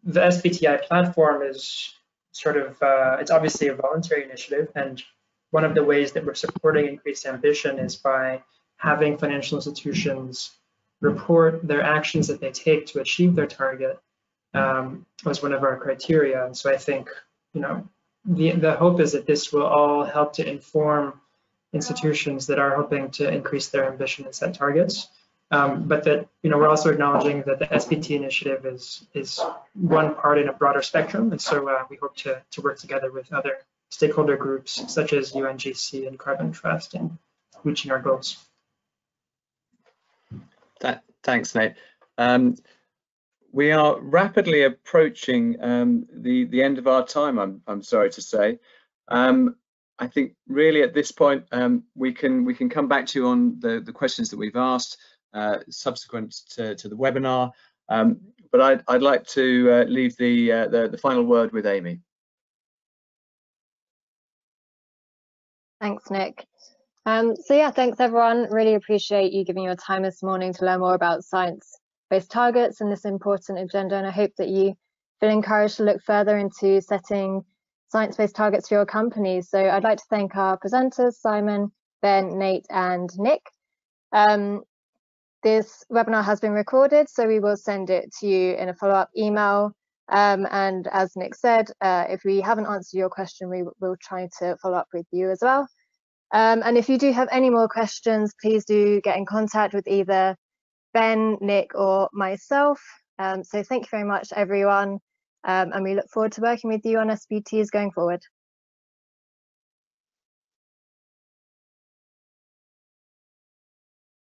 Speaker 4: the SBTI platform is sort of, it's obviously a voluntary initiative, and one of the ways that we're supporting increased ambition is by having financial institutions report their actions that they take to achieve their target was one of our criteria. And so I think, the hope is that this will all help to inform institutions that are hoping to increase their ambition and set targets. But that, we're also acknowledging that the SBT initiative is one part in a broader spectrum. And so we hope to work together with other stakeholder groups such as UNGC and Carbon Trust in reaching our goals.
Speaker 2: Thanks, Nate. We are rapidly approaching the end of our time, I'm sorry to say. I think really at this point we can come back to you on the questions that we've asked subsequent to the webinar. But I'd like to leave the final word with Amy.
Speaker 1: Thanks, Nick. So yeah, thanks everyone. Really appreciate you giving your time this morning to learn more about science-based targets and this important agenda. And I hope that you feel encouraged to look further into setting science-based targets for your company. So I'd like to thank our presenters, Simon, Ben, Nate, and Nick. This webinar has been recorded, so we will send it to you in a follow-up email. And as Nick said, if we haven't answered your question, we will try to follow up with you as well. And if you do have any more questions, please do get in contact with either Ben, Nick, or myself. So thank you very much, everyone. And we look forward to working with you on SBTs going forward.